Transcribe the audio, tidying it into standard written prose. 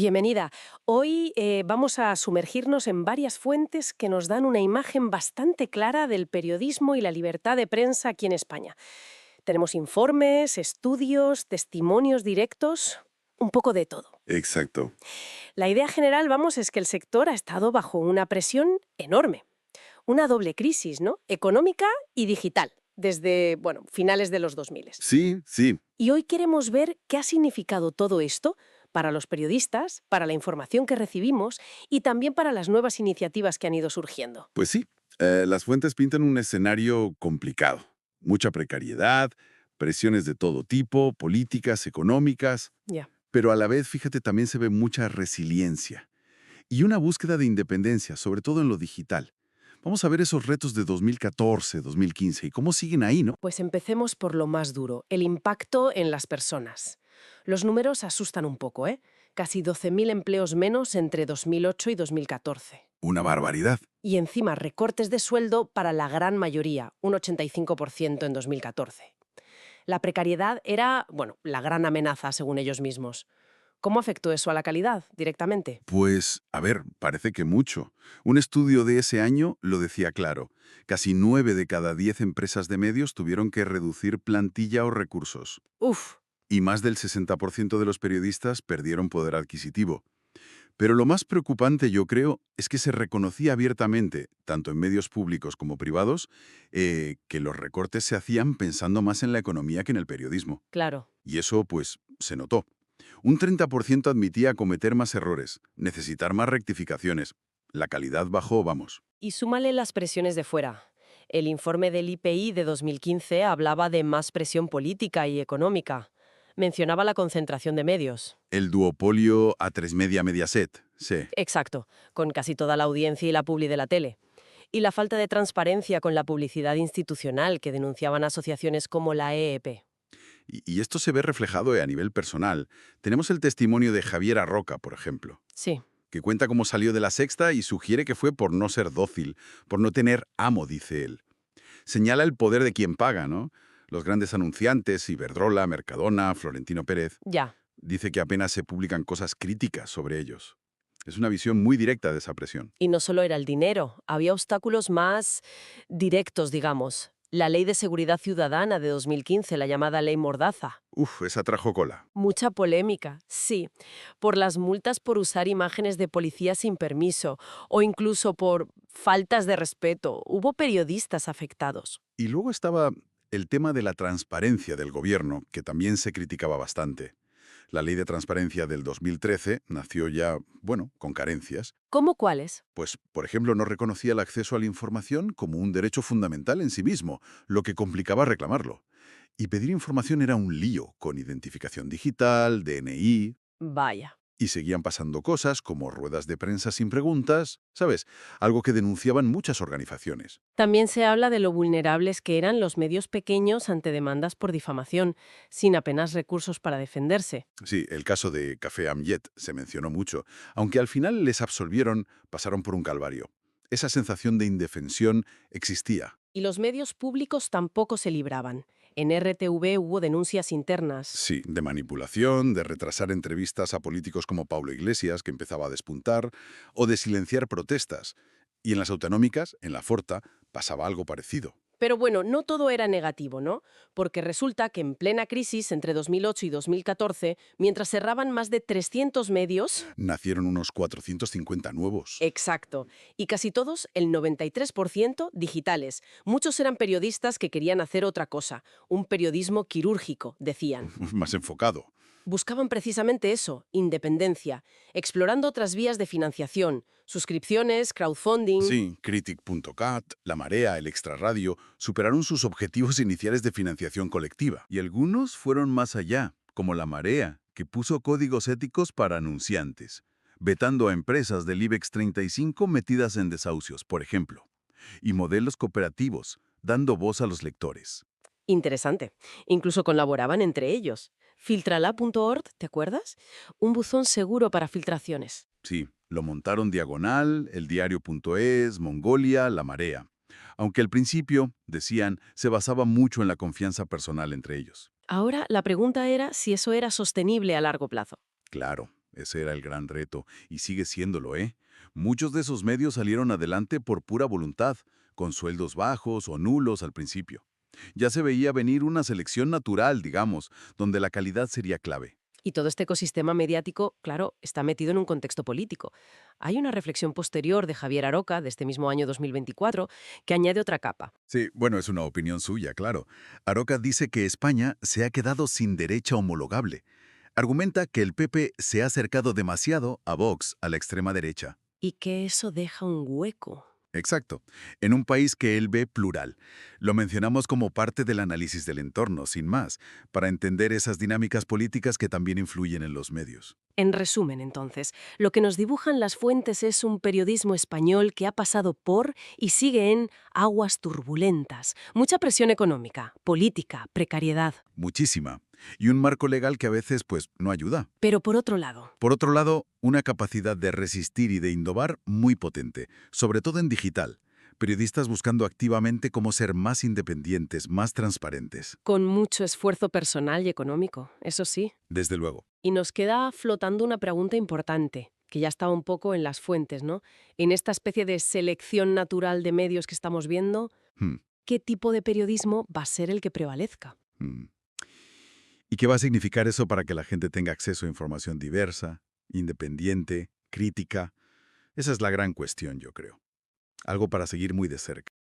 Bienvenida. Hoy vamos a sumergirnos en varias fuentes que nos dan una imagen bastante clara del periodismo y la libertad de prensa aquí en España. Tenemos informes, estudios, testimonios directos, un poco de todo. Exacto. La idea general, vamos, es que el sector ha estado bajo una presión enorme. Una doble crisis, ¿no? Económica y digital, desde, bueno, finales de los 2000. Sí, sí. Y hoy queremos ver qué ha significado todo esto para los periodistas, para la información que recibimos y también para las nuevas iniciativas que han ido surgiendo. Pues sí. Las fuentes pintan un escenario complicado. Mucha precariedad, presiones de todo tipo, políticas, económicas, Ya. pero a la vez, fíjate, también se ve mucha resiliencia y una búsqueda de independencia, sobre todo en lo digital. Vamos a ver esos retos de 2014, 2015 y cómo siguen ahí, ¿no? Pues empecemos por lo más duro, el impacto en las personas. Los números asustan un poco, ¿eh? Casi 12.000 empleos menos entre 2008 y 2014. Una barbaridad. Y encima recortes de sueldo para la gran mayoría, un 85% en 2014. La precariedad era, bueno, la gran amenaza según ellos mismos. ¿Cómo afectó eso a la calidad directamente? Pues, a ver, parece que mucho. Un estudio de ese año lo decía claro. Casi 9 de cada 10 empresas de medios tuvieron que reducir plantilla o recursos. Uf, Y más del 60% de los periodistas perdieron poder adquisitivo. Pero lo más preocupante, yo creo, es que se reconocía abiertamente, tanto en medios públicos como privados, que los recortes se hacían pensando más en la economía que en el periodismo. claro. Y eso, pues, se notó. Un 30% admitía cometer más errores, necesitar más rectificaciones. La calidad bajó, vamos. Y súmale las presiones de fuera. El informe del IPI de 2015 hablaba de más presión política y económica. Mencionaba la concentración de medios. El duopolio A3 Media Mediaset, sí. Exacto, con casi toda la audiencia y la publi de la tele. Y la falta de transparencia con la publicidad institucional que denunciaban asociaciones como la EEP. Y esto se ve reflejado a nivel personal. Tenemos el testimonio de Javier Arroca, por ejemplo, Sí. que cuenta cómo salió de la Sexta y sugiere que fue por no ser dócil, por no tener amo, dice él. Señala el poder de quien paga, ¿no? Los grandes anunciantes, Iberdrola, Mercadona, Florentino Pérez, Ya. dice que apenas se publican cosas críticas sobre ellos. Es una visión muy directa de esa presión. Y no solo era el dinero, había obstáculos más directos, digamos. La Ley de Seguridad Ciudadana de 2015, la llamada Ley Mordaza. Uf, esa trajo cola. Mucha polémica, sí, por las multas por usar imágenes de policía sin permiso o incluso por faltas de respeto. Hubo periodistas afectados. Y luego estaba el tema de la transparencia del gobierno, que también se criticaba bastante. La ley de transparencia del 2013 nació ya, bueno, con carencias. ¿Cómo cuáles? Pues, por ejemplo, no reconocía el acceso a la información como un derecho fundamental en sí mismo, lo que complicaba reclamarlo. Y pedir información era un lío, con identificación digital, DNI, Vaya. y seguían pasando cosas como ruedas de prensa sin preguntas, ¿sabes? Algo que denunciaban muchas organizaciones. También se habla de lo vulnerables que eran los medios pequeños ante demandas por difamación, sin apenas recursos para defenderse. Sí, el caso de Café Amjet se mencionó mucho, aunque al final les absolvieron, pasaron por un calvario. Esa sensación de indefensión existía. Y los medios públicos tampoco se libraban. En RTV hubo denuncias internas. Sí, de manipulación, de retrasar entrevistas a políticos como Pablo Iglesias, que empezaba a despuntar, o de silenciar protestas. Y en las autonómicas, en la Forta, pasaba algo parecido. Pero bueno, no todo era negativo, ¿no? Porque resulta que en plena crisis, entre 2008 y 2014, mientras cerraban más de 300 medios. Nacieron unos 450 nuevos. Exacto. Y casi todos, el 93%, digitales. Muchos eran periodistas que querían hacer otra cosa, un periodismo quirúrgico, decían. Más enfocado. Buscaban precisamente eso, independencia, explorando otras vías de financiación, suscripciones, crowdfunding. Sí, Critic.cat, La Marea, el Extrarradio, superaron sus objetivos iniciales de financiación colectiva. Y algunos fueron más allá, como La Marea, que puso códigos éticos para anunciantes, vetando a empresas del IBEX 35 metidas en desahucios, por ejemplo, y modelos cooperativos, dando voz a los lectores. Interesante. Incluso colaboraban entre ellos. Filtrala.org, ¿te acuerdas? Un buzón seguro para filtraciones. Sí, lo montaron Diagonal, eldiario.es, Mongolia, La Marea. Aunque al principio, decían, se basaba mucho en la confianza personal entre ellos. Ahora la pregunta era si eso era sostenible a largo plazo. Claro, ese era el gran reto, y sigue siéndolo, ¿eh? Muchos de esos medios salieron adelante por pura voluntad, con sueldos bajos o nulos al principio. Ya se veía venir una selección natural, digamos, donde la calidad sería clave. Y todo este ecosistema mediático, claro, está metido en un contexto político. Hay una reflexión posterior de Javier Aroca, de este mismo año 2024, que añade otra capa. Sí, bueno, es una opinión suya, claro. Aroca dice que España se ha quedado sin derecha homologable. Argumenta que el PP se ha acercado demasiado a Vox, a la extrema derecha. Y que eso deja un hueco. Exacto, en un país que él ve plural. Lo mencionamos como parte del análisis del entorno, sin más, para entender esas dinámicas políticas que también influyen en los medios. En resumen, entonces, lo que nos dibujan las fuentes es un periodismo español que ha pasado por y sigue en aguas turbulentas, mucha presión económica, política, precariedad. Muchísima. Y un marco legal que a veces, pues, no ayuda. Pero por otro lado, Por otro lado, una capacidad de resistir y de innovar muy potente, sobre todo en digital. Periodistas buscando activamente cómo ser más independientes, más transparentes. con mucho esfuerzo personal y económico, eso sí. Desde luego. Y nos queda flotando una pregunta importante, que ya estaba un poco en las fuentes, ¿no? En esta especie de selección natural de medios que estamos viendo, Hmm, ¿qué tipo de periodismo va a ser el que prevalezca? hmm. ¿Y qué va a significar eso para que la gente tenga acceso a información diversa, independiente, crítica? Esa es la gran cuestión, yo creo. Algo para seguir muy de cerca.